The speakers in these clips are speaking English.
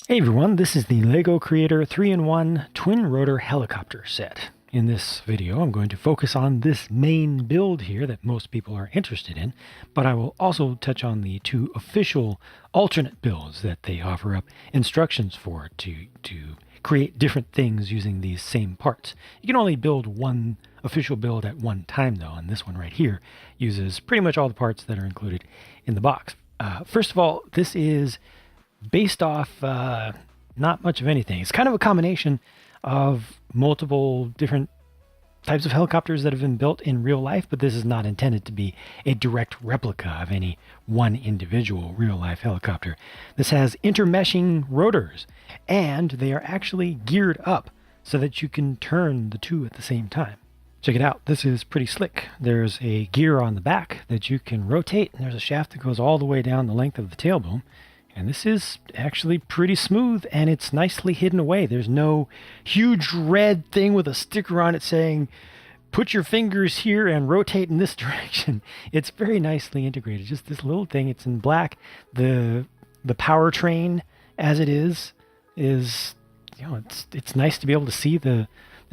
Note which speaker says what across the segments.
Speaker 1: Hey everyone, this is the LEGO Creator 3-in-1 Twin Rotor Helicopter set. In this video, I'm going to focus on this main build here that most people are interested in, but I will also touch on the two official alternate builds that they offer up instructions for to create different things using these same parts. You can only build one official build at one time though, and this one right here uses pretty much all the parts that are included in the box. First of all, this is based off not much of anything. It's kind of a combination of multiple different types of helicopters that have been built in real life, but this is not intended to be a direct replica of any one individual real life helicopter. This has intermeshing rotors, and they are actually geared up so that you can turn the two at the same time. Check it out. This is pretty slick. There's a gear on the back that you can rotate, and there's a shaft that goes all the way down the length of the tail boom. And this is actually pretty smooth, and it's nicely hidden away. There's no huge red thing with a sticker on it saying, put your fingers here and rotate in this direction. It's very nicely integrated. Just this little thing. It's in black. The powertrain as it is it's nice to be able to see the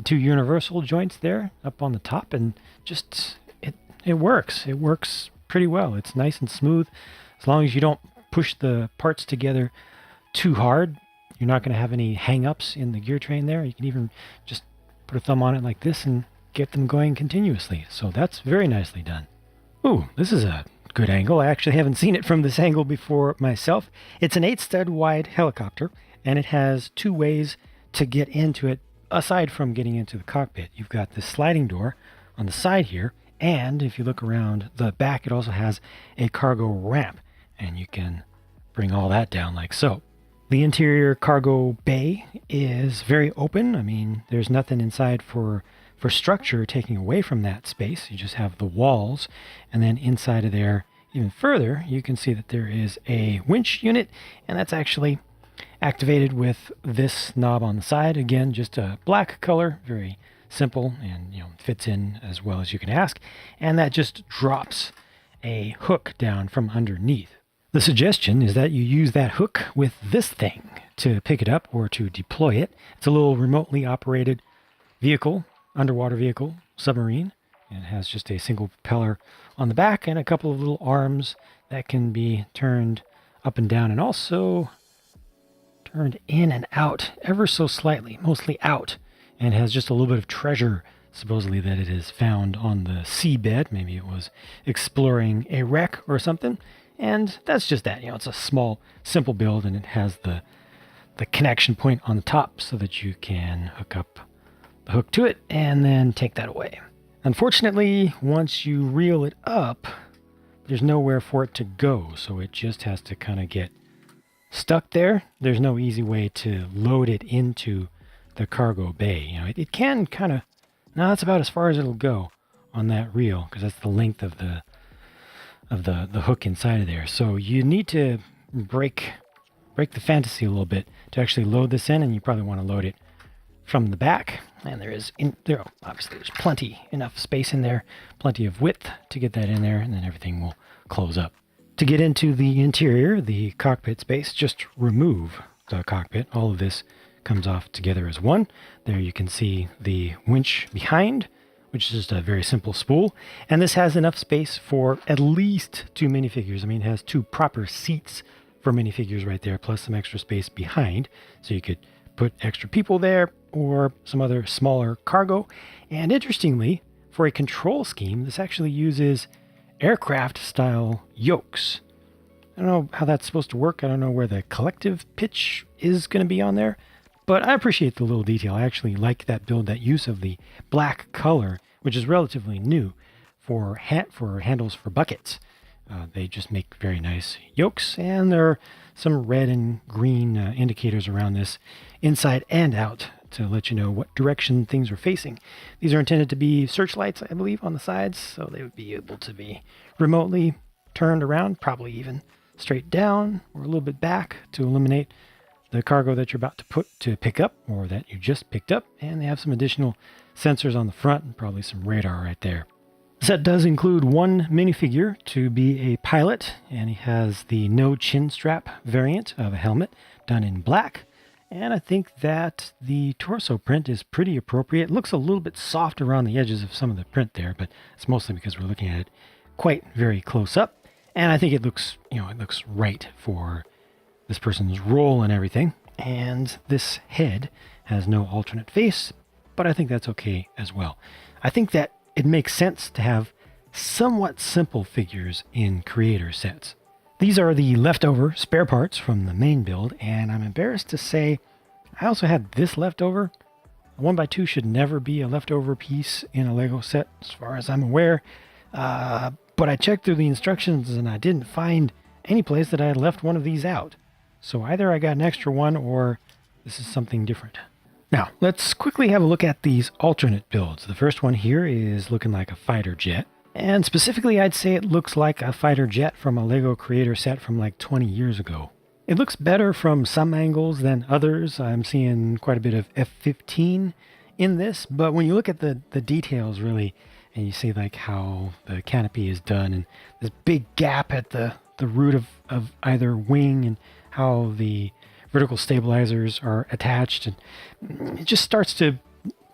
Speaker 1: two universal joints there up on the top, and just it works. It works pretty well. It's nice and smooth as long as you don't push the parts together too hard. You're not going to have any hang-ups in the gear train there. You can even just put a thumb on it like this and get them going continuously. So that's very nicely done. Ooh, this is a good angle. I actually haven't seen it from this angle before myself. It's an 8-stud wide helicopter, and it has two ways to get into it aside from getting into the cockpit. You've got this sliding door on the side here, and if you look around the back, it also has a cargo ramp, and you can bring all that down like so. The interior cargo bay is very open. I mean, there's nothing inside for structure taking away from that space. You just have the walls, and then inside of there, even further, you can see that there is a winch unit, and that's actually activated with this knob on the side. Again, just a black color, very simple, and fits in as well as you can ask. And that just drops a hook down from underneath. The suggestion is that you use that hook with this thing to pick it up or to deploy it. It's a little remotely operated vehicle, underwater vehicle, submarine. And it has just a single propeller on the back and a couple of little arms that can be turned up and down, and also turned in and out ever so slightly, mostly out, and has just a little bit of treasure supposedly that it has found on the seabed. Maybe it was exploring a wreck or something. And that's just that. It's a small, simple build, and it has the connection point on the top so that you can hook up the hook to it and then take that away. Unfortunately, once you reel it up, there's nowhere for it to go, so it just has to kind of get stuck there. There's no easy way to load it into the cargo bay. It can kind of... Now that's about as far as it'll go on that reel, because that's the length of the hook inside of there. So you need to break the fantasy a little bit to actually load this in, and you probably want to load it from the back. And obviously there's enough space in there, plenty of width to get that in there, and then everything will close up. To get into the interior, the cockpit space, just remove the cockpit. All of this comes off together as one. There you can see the winch behind, which is just a very simple spool. And this has enough space for at least two minifigures. I mean, it has two proper seats for minifigures right there, plus some extra space behind. So you could put extra people there or some other smaller cargo. And interestingly, for a control scheme, this actually uses aircraft style yokes. I don't know how that's supposed to work. I don't know where the collective pitch is going to be on there, but I appreciate the little detail. I actually like that build, that use of the black color, which is relatively new for handles for buckets. They just make very nice yokes, and there are some red and green indicators around this inside and out to let you know what direction things are facing. These are intended to be searchlights, I believe, on the sides, so they would be able to be remotely turned around, probably even straight down or a little bit back to eliminate the cargo that you're about to pick up or that you just picked up. And they have some additional sensors on the front and probably some radar right there. The set does include one minifigure to be a pilot, and he has the no chin strap variant of a helmet done in black. And I think that the torso print is pretty appropriate. It looks a little bit soft around the edges of some of the print there, but it's mostly because we're looking at it quite very close up. And I think it looks, it looks right for this person's role and everything. And this head has no alternate face, but I think that's okay as well. I think that it makes sense to have somewhat simple figures in creator sets. These are the leftover spare parts from the main build, and I'm embarrassed to say I also had this leftover. A 1x2 should never be a leftover piece in a Lego set, as far as I'm aware. But I checked through the instructions and I didn't find any place that I had left one of these out. So either I got an extra one or this is something different. Now, let's quickly have a look at these alternate builds. The first one here is looking like a fighter jet. And specifically, I'd say it looks like a fighter jet from a Lego creator set from like 20 years ago. It looks better from some angles than others. I'm seeing quite a bit of F-15 in this, but when you look at the details really, and you see like how the canopy is done and this big gap at the root of either wing and how the vertical stabilizers are attached, and it just starts to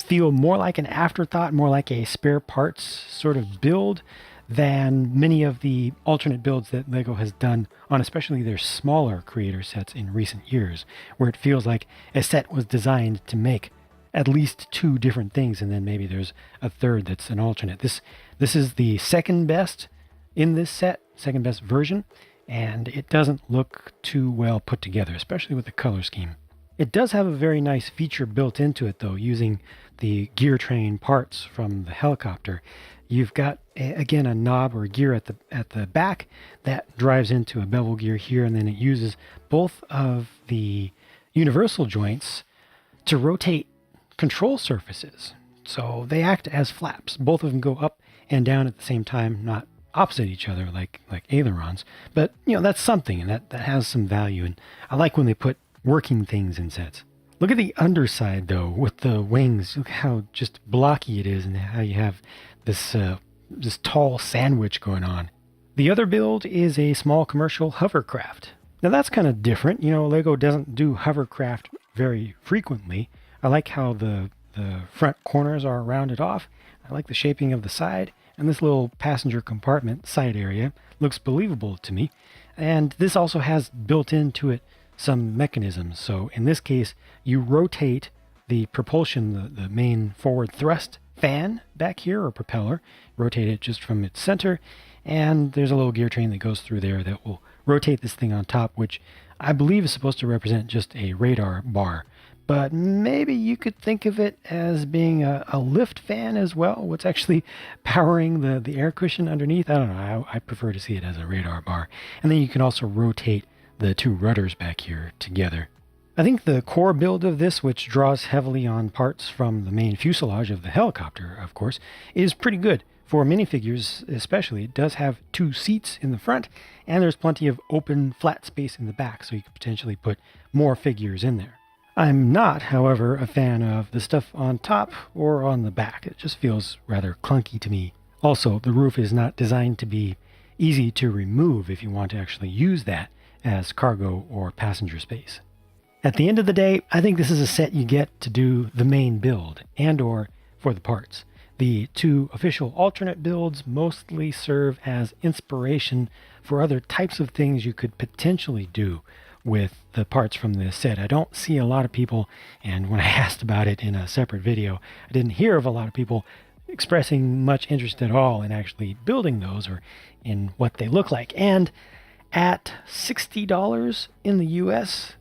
Speaker 1: feel more like an afterthought, more like a spare parts sort of build than many of the alternate builds that Lego has done on especially their smaller creator sets in recent years, where it feels like a set was designed to make at least two different things and then maybe there's a third that's an alternate. This is the second best in this set, second best version, and it doesn't look too well put together, especially with the color scheme. It does have a very nice feature built into it though, using the gear train parts from the helicopter. You've got again a knob or a gear at the back that drives into a bevel gear here, and then it uses both of the universal joints to rotate control surfaces. So they act as flaps. Both of them go up and down at the same time, not opposite each other like ailerons. But that's something, and that has some value. And I like when they put working things in sets. Look at the underside though, with the wings. Look how just blocky it is, and how you have this tall sandwich going on. The other build is a small commercial hovercraft. Now that's kind of different. Lego doesn't do hovercraft very frequently. I like how the front corners are rounded off. I like the shaping of the side, and this little passenger compartment side area looks believable to me. And this also has built into it some mechanisms. So in this case, you rotate the propulsion, the main forward thrust fan back here, or propeller, rotate it just from its center, and there's a little gear train that goes through there that will rotate this thing on top, which I believe is supposed to represent just a radar bar. But maybe you could think of it as being a lift fan as well, what's actually powering the air cushion underneath. I don't know, I prefer to see it as a radar bar. And then you can also rotate the two rudders back here together. I think the core build of this, which draws heavily on parts from the main fuselage of the helicopter, of course, is pretty good. For minifigures especially, it does have two seats in the front, and there's plenty of open flat space in the back, so you could potentially put more figures in there. I'm not, however, a fan of the stuff on top or on the back. It just feels rather clunky to me. Also, the roof is not designed to be easy to remove if you want to actually use that as cargo or passenger space. At the end of the day, I think this is a set you get to do the main build and or for the parts. The two official alternate builds mostly serve as inspiration for other types of things you could potentially do with the parts from this set. I don't see a lot of people, and when I asked about it in a separate video, I didn't hear of a lot of people expressing much interest at all in actually building those or in what they look like. And at $60 in the US,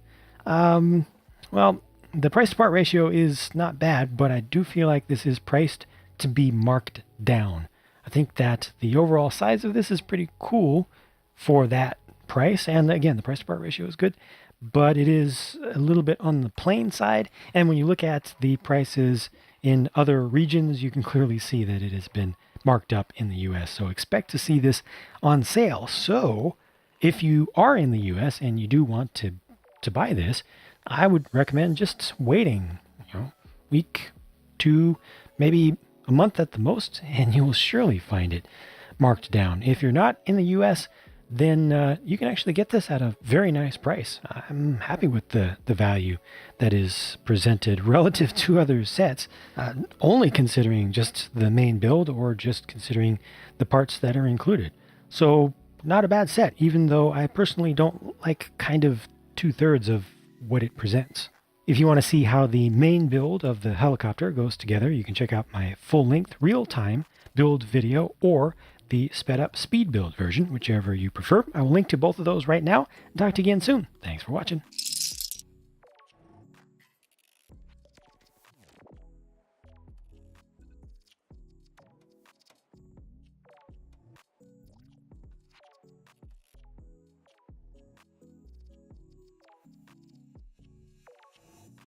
Speaker 1: well, the price to part ratio is not bad, but I do feel like this is priced to be marked down. I think that the overall size of this is pretty cool for that price, and again, the price to part ratio is good, but it is a little bit on the plain side. And when you look at the prices in other regions, you can clearly see that it has been marked up in the US. So expect to see this on sale. So if you are in the US and you do want to buy this, I would recommend just waiting, week, two, maybe a month at the most, and you will surely find it marked down. If you're not in the US, then you can actually get this at a very nice price. I'm happy with the value that is presented relative to other sets, only considering just the main build or just considering the parts that are included. So not a bad set, even though I personally don't like kind of 2/3 of what it presents. If you want to see how the main build of the helicopter goes together, you can check out my full-length real-time build video or the sped-up speed build version, whichever you prefer. I will link to both of those right now. Talk to you again soon. Thanks for watching.